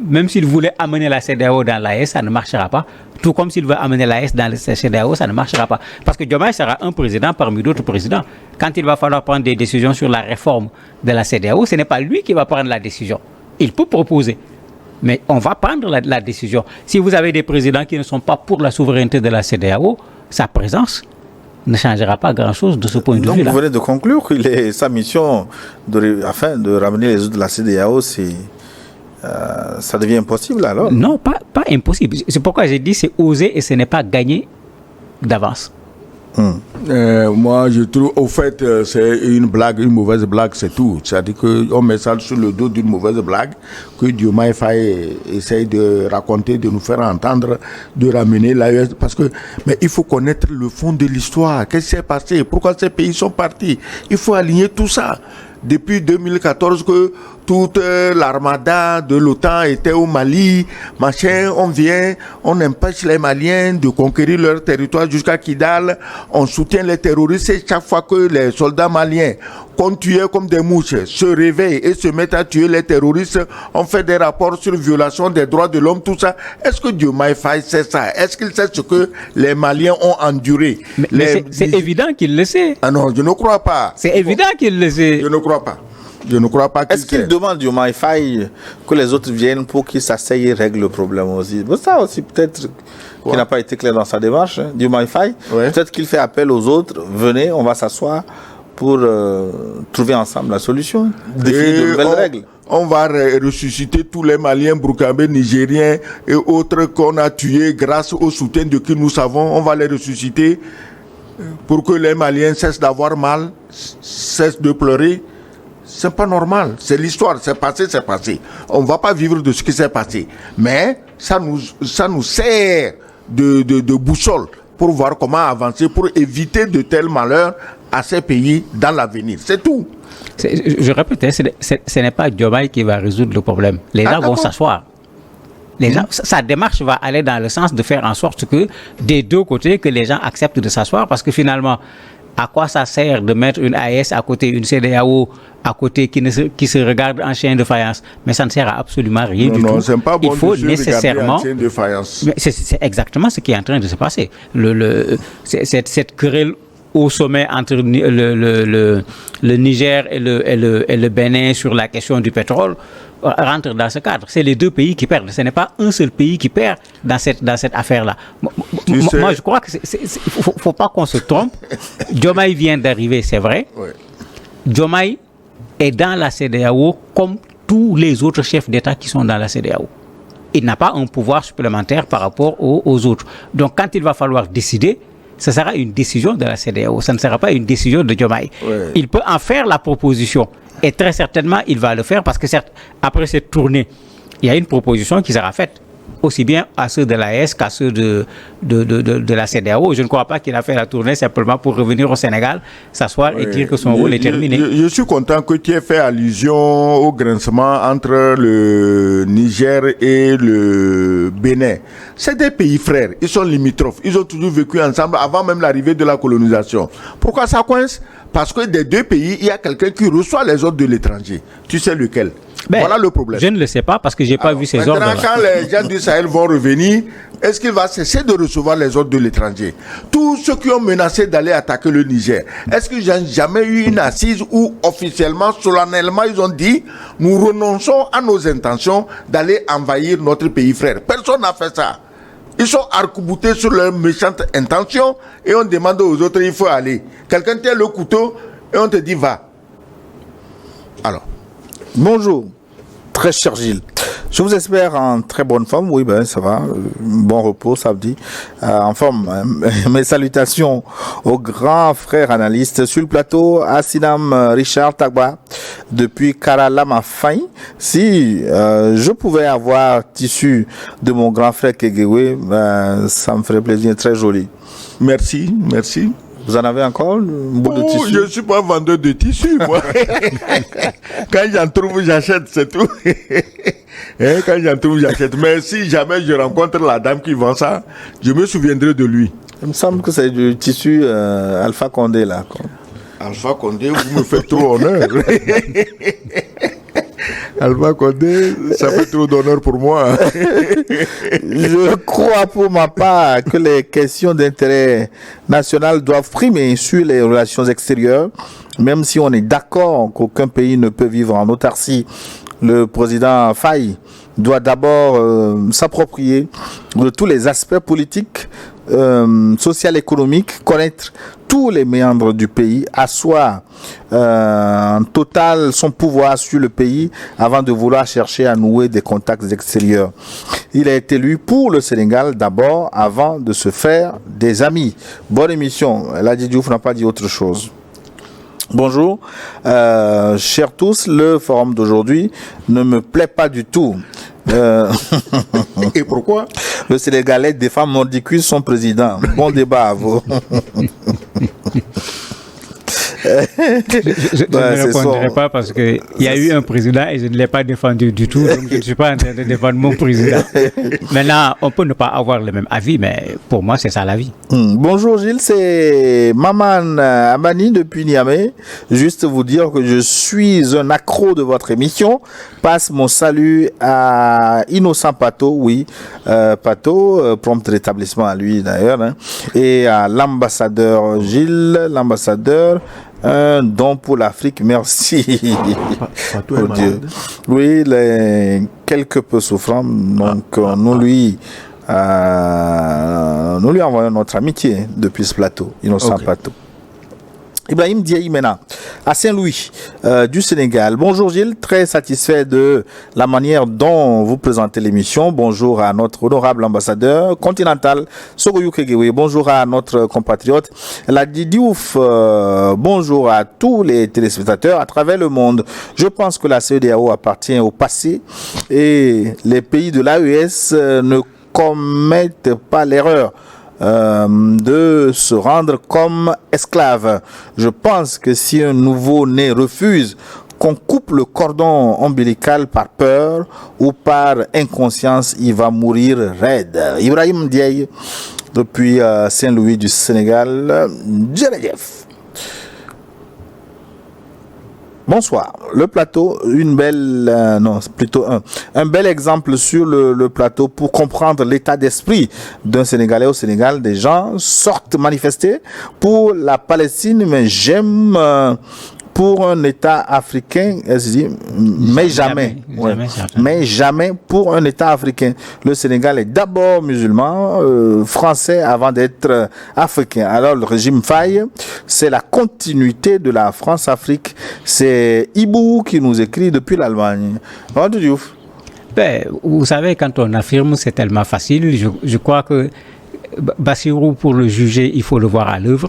même s'il voulait amener la CEDEAO dans l'AES, ça ne marchera pas. Tout comme s'il veut amener l'AES dans la CEDEAO, ça ne marchera pas. Parce que Diomaye sera un président parmi d'autres présidents. Quand il va falloir prendre des décisions sur la réforme de la CEDEAO, ce n'est pas lui qui va prendre la décision. Il peut proposer. Mais on va prendre la décision. Si vous avez des présidents qui ne sont pas pour la souveraineté de la CEDEAO, sa présence ne changera pas grand-chose de ce point de vue-là. Donc vous venez de conclure que sa mission afin de ramener les autres de la CEDEAO, ça devient impossible alors? Non, pas impossible. C'est pourquoi j'ai dit c'est oser et ce n'est pas gagner d'avance. Moi, je trouve, au fait, c'est une blague, une mauvaise blague, c'est tout. C'est-à-dire qu'on met ça sur le dos d'une mauvaise blague que Diomaye Faye essaye de raconter, de nous faire entendre, de ramener l'AES. Mais il faut connaître le fond de l'histoire. Qu'est-ce qui s'est passé? Pourquoi ces pays sont partis? Il faut aligner tout ça. Depuis 2014 que toute l'armada de l'OTAN était au Mali, machin, on vient, on empêche les Maliens de conquérir leur territoire jusqu'à Kidal, on soutient les terroristes et chaque fois que les soldats maliens qu'on tuait comme des mouches se réveillent et se mettent à tuer les terroristes, on fait des rapports sur violation des droits de l'homme, tout ça. Est-ce que Diomaye Faye sait ça? Est-ce qu'il sait ce que les Maliens ont enduré? Mais c'est évident qu'il le sait. Ah non, je ne crois pas. C'est évident qu'il le sait. Je ne crois pas. Je ne crois pas qu'il Est-ce qu'il demande Diomaye Faye que les autres viennent pour qu'ils s'asseyent et règlent le problème aussi? Ça aussi, peut-être qu'il n'a pas été clair dans sa démarche. Diomaye Faye, peut-être qu'il fait appel aux autres. Venez, on va s'asseoir pour trouver ensemble la solution. Définir de nouvelles règles. On va ressusciter tous les Maliens, Burkinabés, Nigériens et autres qu'on a tués grâce au soutien de qui nous savons. On va les ressusciter pour que les Maliens cessent d'avoir mal, cessent de pleurer. C'est pas normal. C'est l'histoire. C'est passé, c'est passé. On va pas vivre de ce qui s'est passé. Mais ça nous sert de boussole pour voir comment avancer, pour éviter de tels malheurs à ces pays dans l'avenir. C'est tout. Je répète, ce n'est pas Diomaye qui va résoudre le problème. Les gens vont s'asseoir. Les gens, sa démarche va aller dans le sens de faire en sorte que des deux côtés, que les gens acceptent de s'asseoir, parce que finalement, à quoi ça sert de mettre une AES à côté, une CEDEAO à côté qui se regarde en chien de faïence? Mais ça ne sert à absolument rien du tout. C'est pas bon. Il faut nécessairement. Chien de faïence. Mais c'est exactement ce qui est en train de se passer. Cette querelle au sommet entre le Niger et le Bénin sur la question du pétrole rentre dans ce cadre. C'est les deux pays qui perdent. Ce n'est pas un seul pays qui perd dans cette affaire-là. Moi, je crois que faut pas qu'on se trompe. Diomaye vient d'arriver, c'est vrai. Ouais. Diomaye est dans la CEDEAO comme tous les autres chefs d'État qui sont dans la CEDEAO. Il n'a pas un pouvoir supplémentaire par rapport aux autres. Donc, quand il va falloir décider, ce sera une décision de la CEDEAO. Ça ne sera pas une décision de Diomaye. Ouais. Il peut en faire la proposition. Et très certainement, il va le faire parce que certes, après cette tournée, il y a une proposition qui sera faite, aussi bien à ceux de l'AES qu'à ceux de la CEDEAO. Je ne crois pas qu'il a fait la tournée simplement pour revenir au Sénégal, s'asseoir et dire que son rôle est terminé. Je suis content que tu aies fait allusion au grincement entre le Niger et le Bénin. C'est des pays frères, ils sont limitrophes, ils ont toujours vécu ensemble avant même l'arrivée de la colonisation. Pourquoi ça coince? Parce que des deux pays, il y a quelqu'un qui reçoit les ordres de l'étranger. Tu sais lequel? Voilà le problème. Je ne le sais pas parce que je n'ai pas vu ces ordres. Maintenant, quand les gens du Sahel vont revenir, est-ce qu'il va cesser de recevoir les ordres de l'étranger? Tous ceux qui ont menacé d'aller attaquer le Niger, est-ce qu'ils n'ont jamais eu une assise où officiellement, solennellement, ils ont dit nous renonçons à nos intentions d'aller envahir notre pays frère? Personne n'a fait ça. Ils sont arc-boutés sur leurs méchantes intentions et on demande aux autres il faut aller. Quelqu'un tient le couteau et on te dit va. Alors. Bonjour, très cher Gilles. Je vous espère en très bonne forme. Oui, ben ça va. Bon repos, ça me dit. En forme. Mes salutations aux grands frères analystes sur le plateau. Assinam Richard Tagba depuis Karalama Faye. Si je pouvais avoir tissu de mon grand frère Kegewe, ben, ça me ferait plaisir. Très joli. Merci, merci. Vous en avez encore un bout de tissu? Je ne suis pas vendeur de tissu, moi. Quand j'en trouve, j'achète, c'est tout. Quand j'en trouve, j'achète. Mais si jamais je rencontre la dame qui vend ça, je me souviendrai de lui. Il me semble que c'est du tissu Alpha Condé, là. Quoi. Alpha Condé, vous me faites trop honneur. Alpha Condé, ça fait trop d'honneur pour moi. Je crois pour ma part que les questions d'intérêt national doivent primer sur les relations extérieures, même si on est d'accord qu'aucun pays ne peut vivre en autarcie. Le président Faye doit d'abord s'approprier de tous les aspects politiques, social, économiques, connaître tous les méandres du pays, asseoir en total son pouvoir sur le pays avant de vouloir chercher à nouer des contacts extérieurs. Il a été élu pour le Sénégal d'abord avant de se faire des amis. Bonne émission. Ladji Diouf n'a pas dit autre chose. Bonjour, chers tous, le forum d'aujourd'hui ne me plaît pas du tout. Et pourquoi? Le Sénégalais défend mordicus son président. Bon débat à vous. Je ne répondrai pas parce qu'il y a eu un président et je ne l'ai pas défendu du tout, donc je ne suis pas en train de défendre mon président. Maintenant, on peut ne pas avoir le même avis, mais pour moi, c'est ça la vie. Bonjour Gilles, c'est Maman Amani depuis Niamey. Juste vous dire que je suis un accro de votre émission. Passe mon salut à Innocent Pato, oui, Pato, prompt rétablissement à lui d'ailleurs, hein, et à l'ambassadeur Gilles, l'ambassadeur. Un don pour l'Afrique, merci. Oh Dieu. Oui, il est quelque peu souffrant, donc nous lui envoyons notre amitié depuis ce plateau, Innocent Plateau. Ibrahim Diaïmena, à Saint-Louis, du Sénégal. Bonjour Gilles, très satisfait de la manière dont vous présentez l'émission. Bonjour à notre honorable ambassadeur continental, Sogoyou Kegewe. Bonjour à notre compatriote, Ladji Diouf. Bonjour à tous les téléspectateurs à travers le monde. Je pense que la CEDEAO appartient au passé et les pays de l'AES ne commettent pas l'erreur de se rendre comme esclave. Je pense que si un nouveau-né refuse qu'on coupe le cordon ombilical par peur ou par inconscience, il va mourir raide. Ibrahim Diaye depuis Saint-Louis du Sénégal. Djeredjef. Bonsoir. Le plateau, une belle, un bel exemple sur le plateau pour comprendre l'état d'esprit d'un Sénégalais au Sénégal. Des gens sortent manifester pour la Palestine, mais j'aime pour un État africain, mais jamais, mais jamais pour un État africain. Le Sénégal est d'abord musulman, français avant d'être africain. Alors le régime Faye, c'est la continuité de la France-Afrique. C'est Ibou qui nous écrit depuis l'Allemagne. Vous savez, quand on affirme, c'est tellement facile. Je crois que Bassirou, pour le juger, il faut le voir à l'œuvre.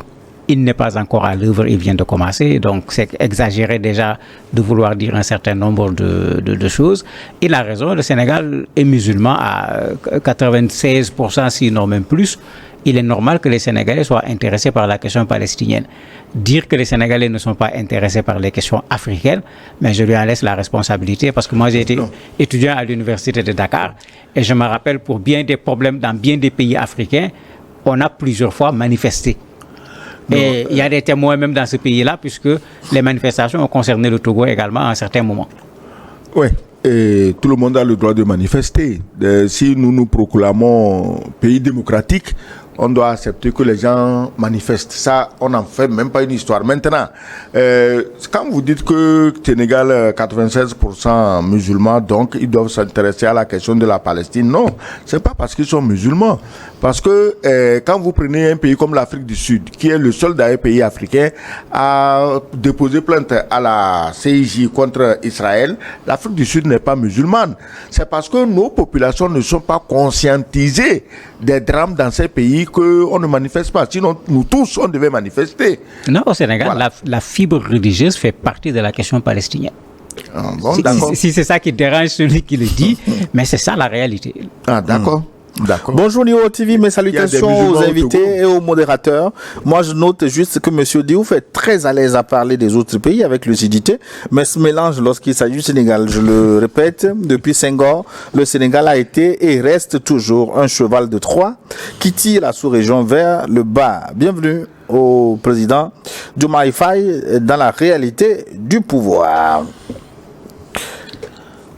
Il n'est pas encore à l'œuvre, il vient de commencer. Donc, c'est exagéré déjà de vouloir dire un certain nombre de choses. Il a raison, le Sénégal est musulman à 96%, sinon même plus. Il est normal que les Sénégalais soient intéressés par la question palestinienne. Dire que les Sénégalais ne sont pas intéressés par les questions africaines, mais je lui en laisse la responsabilité parce que moi j'ai été étudiant à l'université de Dakar et je me rappelle pour bien des problèmes dans bien des pays africains, on a plusieurs fois manifesté. Et il y a des témoins même dans ce pays-là puisque les manifestations ont concerné le Togo également à un certain moment. Oui. Et tout le monde a le droit de manifester. Si nous nous proclamons pays démocratique, on doit accepter que les gens manifestent. Ça, on n'en fait même pas une histoire. Maintenant, quand vous dites que Sénégal 96% musulmans, donc ils doivent s'intéresser à la question de la Palestine, non, c'est pas parce qu'ils sont musulmans. Parce que quand vous prenez un pays comme l'Afrique du Sud, qui est le seul d'ailleurs pays africain à déposer plainte à la CIJ contre Israël, l'Afrique du Sud n'est pas musulmane. C'est parce que nos populations ne sont pas conscientisées des drames dans ces pays qu'on ne manifeste pas. Sinon, nous tous, on devait manifester. Non, au Sénégal, voilà. La fibre religieuse fait partie de la question palestinienne. Ah, bon, si c'est ça qui dérange celui qui le dit, mais c'est ça la réalité. Ah, d'accord. D'accord. Bonjour Nio TV, mes salutations aux invités et aux modérateurs. Moi je note juste que M. Diouf est très à l'aise à parler des autres pays avec lucidité, mais ce mélange lorsqu'il s'agit du Sénégal, je le répète, depuis Senghor, le Sénégal a été et reste toujours un cheval de Troie qui tire la sous-région vers le bas. Bienvenue au président Diomaye Faye dans la réalité du pouvoir.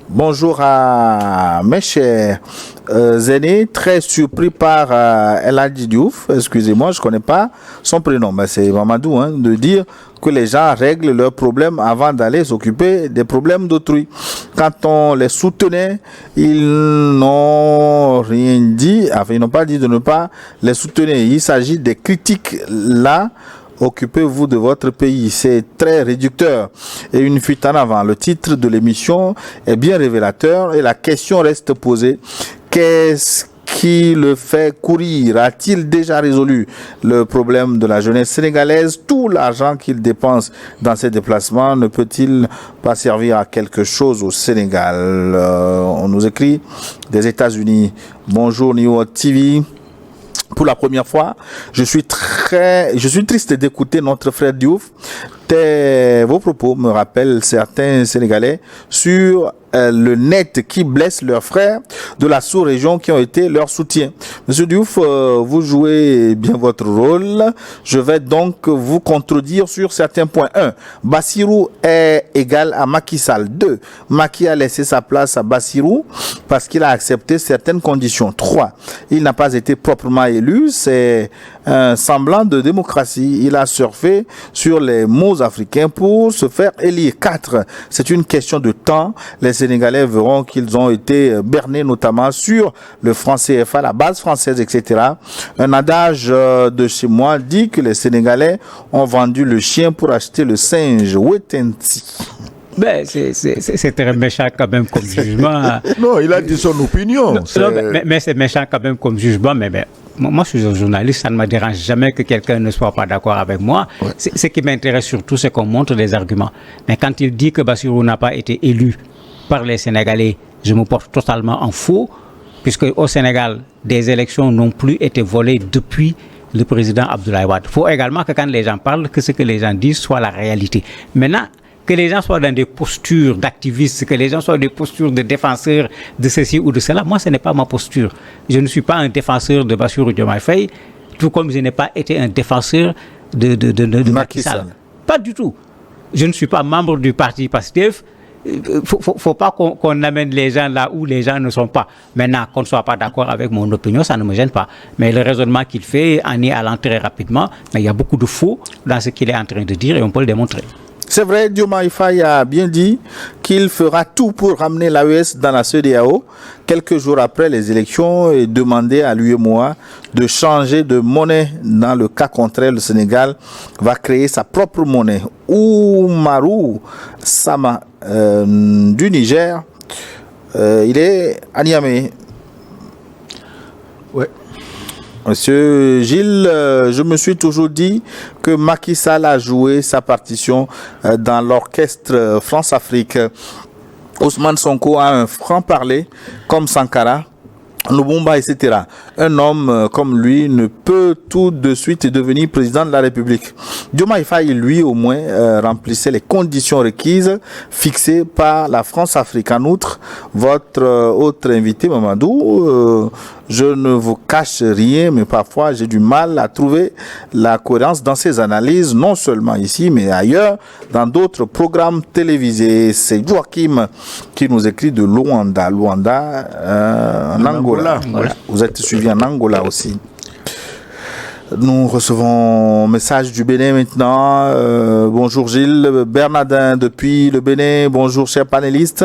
Bonjour à mes chers aînés, très surpris par El Hadji Diouf, excusez-moi, je ne connais pas son prénom, mais c'est Mamadou, de dire que les gens règlent leurs problèmes avant d'aller s'occuper des problèmes d'autrui. Quand on les soutenait, ils n'ont rien dit, enfin ils n'ont pas dit de ne pas les soutenir. Il s'agit des critiques là. Occupez-vous de votre pays. C'est très réducteur et une fuite en avant. Le titre de l'émission est bien révélateur et la question reste posée. Qu'est-ce qui le fait courir? A-t-il déjà résolu le problème de la jeunesse sénégalaise? Tout l'argent qu'il dépense dans ses déplacements ne peut-il pas servir à quelque chose au Sénégal? On nous écrit des États-Unis. Bonjour Nio TV. Pour la première fois, je suis triste d'écouter notre frère Diouf. Vos propos me rappellent certains Sénégalais sur le net qui blesse leurs frères de la sous-région qui ont été leur soutien. Monsieur Diouf, vous jouez bien votre rôle. Je vais donc vous contredire sur certains points. 1. Bassirou est égal à Macky Sall. 2. Macky a laissé sa place à Bassirou parce qu'il a accepté certaines conditions. 3. Il n'a pas été proprement élu. C'est un semblant de démocratie. Il a surfé sur les mots africains pour se faire élire. 4. C'est une question de temps. Les Sénégalais verront qu'ils ont été bernés notamment sur le franc CFA, la base française, etc. Un adage de chez moi dit que les Sénégalais ont vendu le chien pour acheter le singe. Wetensi. Ben, c'est très méchant quand même comme jugement. Non, il a dit son opinion. Non, mais c'est méchant quand même comme jugement. Mais moi, je suis un journaliste, ça ne me dérange jamais que quelqu'un ne soit pas d'accord avec moi. Ouais. Ce qui m'intéresse surtout, c'est qu'on montre des arguments. Mais quand il dit que Bassirou n'a pas été élu par les Sénégalais, je me porte totalement en faux, puisque au Sénégal, des élections n'ont plus été volées depuis le président Abdoulaye Wade. Il faut également que quand les gens parlent, que ce que les gens disent soit la réalité. Maintenant, que les gens soient dans des postures d'activistes, que les gens soient dans des postures de défenseurs de ceci ou de cela, moi, ce n'est pas ma posture. Je ne suis pas un défenseur de Bassirou Diomaye Faye, tout comme je n'ai pas été un défenseur de Macky Sall. Pas du tout. Je ne suis pas membre du parti PASTEF. Faut pas qu'on amène les gens là où les gens ne sont pas. Maintenant, qu'on ne soit pas d'accord avec mon opinion, ça ne me gêne pas. Mais le raisonnement qu'il fait en est allant très rapidement. Mais il y a beaucoup de faux dans ce qu'il est en train de dire et on peut le démontrer. C'est vrai, Diomaye Faye a bien dit qu'il fera tout pour ramener l'AES dans la CEDEAO. Quelques jours après les élections, et demandé à l'UEMOA de changer de monnaie. Dans le cas contraire, le Sénégal va créer sa propre monnaie. Oumarou Sama du Niger, il est à Niamey. Ouais. Monsieur Gilles, je me suis toujours dit que Macky Sall a joué sa partition dans l'orchestre France-Afrique. Ousmane Sonko a un franc-parler comme Sankara, Lubumba, etc. Un homme comme lui ne peut tout de suite devenir président de la République. Diomaye Faye, lui, au moins, remplissait les conditions requises fixées par la France-Afrique. En outre, votre autre invité, Mamadou, je ne vous cache rien, mais parfois j'ai du mal à trouver la cohérence dans ses analyses, non seulement ici, mais ailleurs, dans d'autres programmes télévisés. C'est Joachim qui nous écrit de Luanda, en Angola. Voilà. Vous êtes suivi en Angola aussi. Nous recevons un message du Bénin maintenant. Bonjour Gilles, Bernardin depuis le Bénin. Bonjour chers panélistes.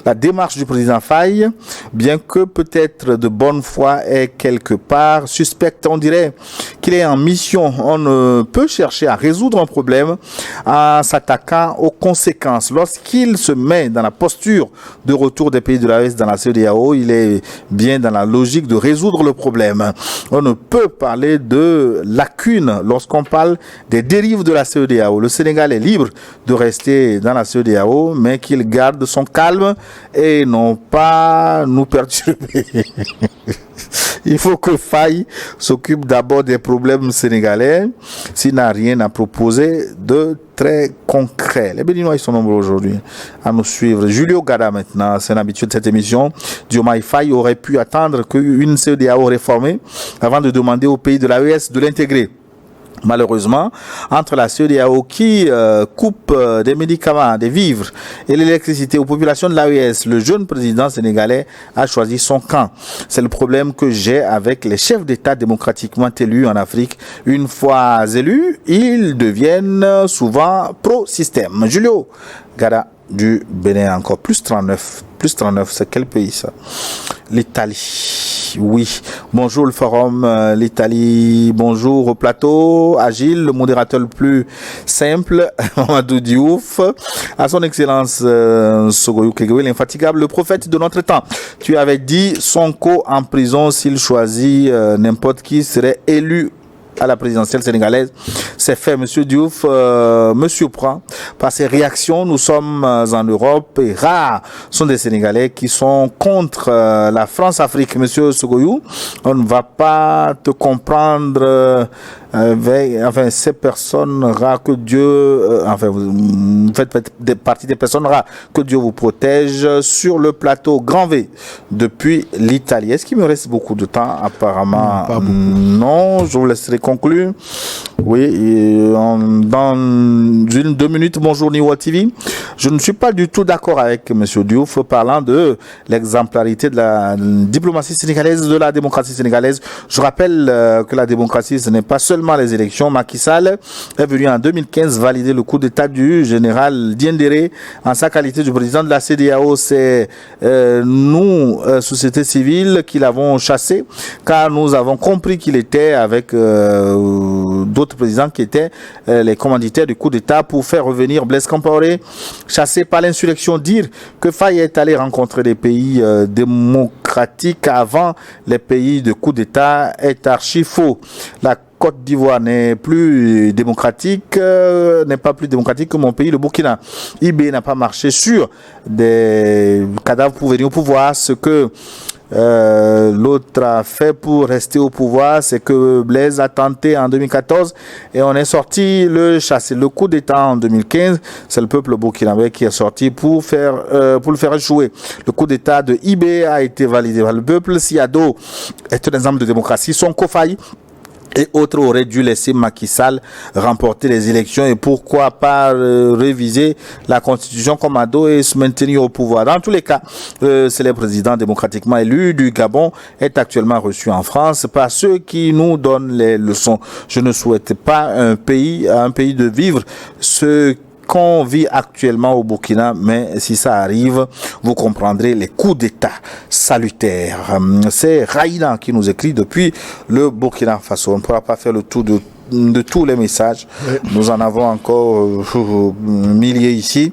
La démarche du président Faye, bien que peut-être de bonne foi, est quelque part suspecte. On dirait qu'il est en mission. On ne peut chercher à résoudre un problème en s'attaquant aux conséquences. Lorsqu'il se met dans la posture de retour des pays de l'AES dans la CEDEAO, il est bien dans la logique de résoudre le problème. On ne peut parler de lacune lorsqu'on parle des dérives de la CEDEAO. Le Sénégal est libre de rester dans la CEDEAO, mais qu'il garde son calme et non pas nous perturber. Il faut que Faye s'occupe d'abord des problèmes sénégalais s'il n'a rien à proposer de très concret. Les Béninois, ils sont nombreux aujourd'hui à nous suivre. Julio Gada maintenant, c'est un habitué de cette émission. Diomaye Faye aurait pu attendre qu'une CEDEAO réformée avant de demander au pays de l'AES de l'intégrer. Malheureusement, entre la CEDEAO qui coupe des médicaments, des vivres et l'électricité aux populations de l'AES, le jeune président sénégalais a choisi son camp. C'est le problème que j'ai avec les chefs d'État démocratiquement élus en Afrique. Une fois élus, ils deviennent souvent pro-système. Julio Gada du Bénin, encore plus 39. Plus 39, c'est quel pays ça? L'Italie. Oui. Bonjour le forum, l'Italie. Bonjour au plateau. Agile, le modérateur le plus simple, Mamadou Diouf. À son excellence, Sogoyou Kegoui, l'infatigable, le prophète de notre temps. Tu avais dit Sonko en prison s'il choisit n'importe qui serait élu à la présidentielle sénégalaise. C'est fait, Monsieur Diouf me surprend par ses réactions. Nous sommes en Europe et rares sont des Sénégalais qui sont contre la France-Afrique. Monsieur Sogoyou, on ne va pas te comprendre avec ces personnes rares que Dieu, vous faites partie des personnes rares que Dieu vous protège sur le plateau Grand V depuis l'Italie. Est-ce qu'il me reste beaucoup de temps? Apparemment, pas beaucoup. Non, je vous laisserai conclure. Oui, dans 2 minutes, bonjour Niwa TV. Je ne suis pas du tout d'accord avec M. Diouf parlant de l'exemplarité de la diplomatie sénégalaise, de la démocratie sénégalaise. Je rappelle que la démocratie, ce n'est pas seulement les élections. Macky Sall est venu en 2015 valider le coup d'état du général Diendéré en sa qualité de président de la CEDEAO. C'est nous, société civile, qui l'avons chassé car nous avons compris qu'il était avec d'autres présidents qui étaient les commanditaires du coup d'état pour faire revenir Blaise Compaoré, chassé par l'insurrection. Dire que Faye est allé rencontrer des pays démocratiques avant les pays de coup d'état est archi faux. La Côte d'Ivoire n'est plus démocratique, n'est pas plus démocratique que mon pays, le Burkina. IB n'a pas marché sur des cadavres pour venir au pouvoir. Ce que l'autre a fait pour rester au pouvoir, c'est que Blaise a tenté en 2014 et on est sorti le chasser. Le coup d'état en 2015, c'est le peuple burkinabé qui est sorti pour le faire échouer. Le coup d'état de IB a été validé par le peuple. Siado est un exemple de démocratie. Sonko Faye et autres auraient dû laisser Macky Sall remporter les élections et pourquoi pas réviser la constitution comme ado et se maintenir au pouvoir. Dans tous les cas, c'est le président démocratiquement élu du Gabon est actuellement reçu en France par ceux qui nous donnent les leçons. Je ne souhaite pas un pays de vivre ce qu'on vit actuellement au Burkina, mais si ça arrive, vous comprendrez les coups d'État salutaires. C'est Raïla qui nous écrit depuis le Burkina Faso. On ne pourra pas faire le tour de tous les messages. Oui. Nous en avons encore milliers ici.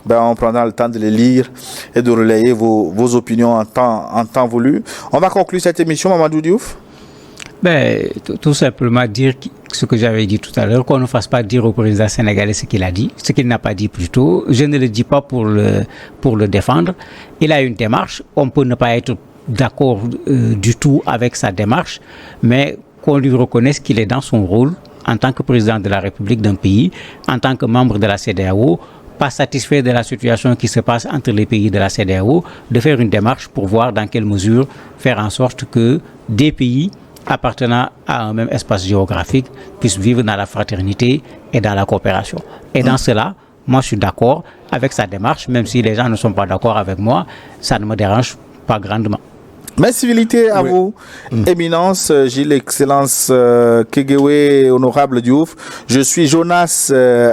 On prendra le temps de les lire et de relayer vos opinions en temps voulu. On va conclure cette émission, Mamadou Diouf. Tout simplement dire ce que j'avais dit tout à l'heure, qu'on ne fasse pas dire au président sénégalais ce qu'il a dit, ce qu'il n'a pas dit plus tôt. Je ne le dis pas pour le défendre. Il a une démarche. On peut ne pas être d'accord du tout avec sa démarche, mais qu'on lui reconnaisse qu'il est dans son rôle en tant que président de la République d'un pays, en tant que membre de la CEDEAO, pas satisfait de la situation qui se passe entre les pays de la CEDEAO, de faire une démarche pour voir dans quelle mesure faire en sorte que des pays appartenant à un même espace géographique puissent vivre dans la fraternité et dans la coopération. Et dans cela, moi je suis d'accord avec sa démarche, même si les gens ne sont pas d'accord avec moi, ça ne me dérange pas grandement. Mes civilités à vous, Éminence, Gilles Excellence Kegewe, Honorable Diouf. Je suis Jonas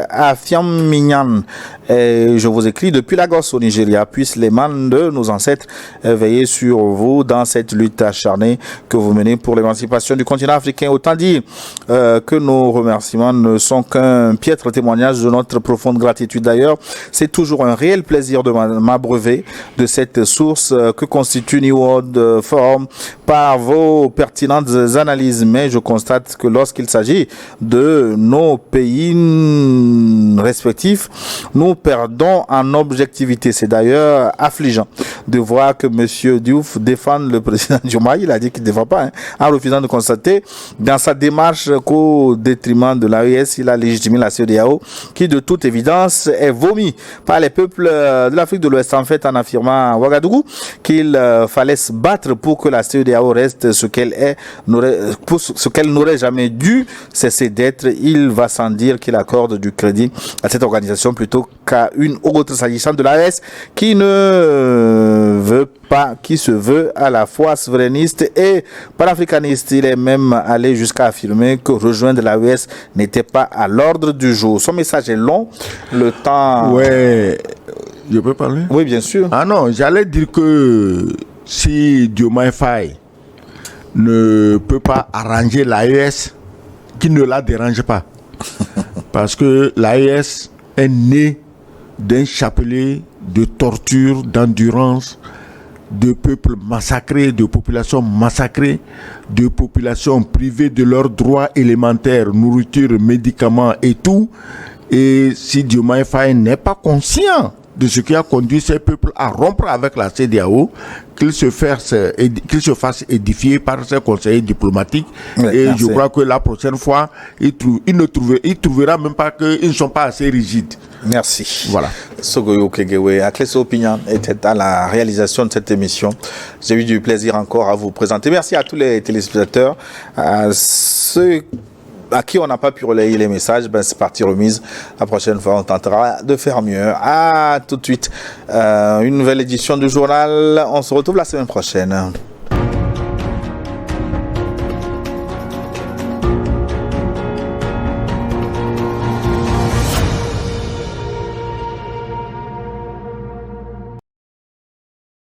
Afiam-Mignan et je vous écris depuis Lagos au Nigeria. Puissent les mains de nos ancêtres veiller sur vous dans cette lutte acharnée que vous menez pour l'émancipation du continent africain. Autant dire que nos remerciements ne sont qu'un piètre témoignage de notre profonde gratitude. D'ailleurs, c'est toujours un réel plaisir de m'abreuver de cette source que constitue New World Forum par vos pertinentes analyses, mais je constate que lorsqu'il s'agit de nos pays respectifs, nous perdons en objectivité. C'est d'ailleurs affligeant de voir que M. Diouf défend le président Diomaye. Il a dit qu'il ne défend pas, en refusant de constater dans sa démarche qu'au détriment de l'AES, il a légitimé la CEDEAO, qui de toute évidence est vomi par les peuples de l'Afrique de l'Ouest, en fait, en affirmant à Ouagadougou qu'il fallait se battre pour que la CEDEAO reste ce qu'elle est, ce qu'elle n'aurait jamais dû cesser d'être. Il va sans dire qu'il accorde du crédit à cette organisation plutôt qu'à une autre s'agissant de l'AES qui ne veut pas, qui se veut à la fois souverainiste et panafricaniste. Il est même allé jusqu'à affirmer que rejoindre l'AES n'était pas à l'ordre du jour. Son message est long, le temps... Ouais, je peux parler? Oui, bien sûr. Ah non, j'allais dire que si Diomaye Faye ne peut pas arranger l'AES, qui ne la dérange pas. Parce que l'AES est née d'un chapelet de torture, d'endurance, de peuples massacrés, de populations massacrées, de populations privées de leurs droits élémentaires, nourriture, médicaments et tout. Et si Diomaye Faye n'est pas conscient de ce qui a conduit ces peuples à rompre avec la CEDEAO, qu'il se fasse édifier par ses conseillers diplomatiques. Ouais, et merci. Je crois que la prochaine fois, il trouvera même pas qu'ils ne sont pas assez rigides. Merci. Voilà. Sogoyo Kegewe, Akles Opinion était à la réalisation de cette émission. J'ai eu du plaisir encore à vous présenter. Merci à tous les téléspectateurs, à ceux à qui on n'a pas pu relayer les messages, c'est partie remise. La prochaine fois, on tentera de faire mieux. À tout de suite. Une nouvelle édition du journal. On se retrouve la semaine prochaine.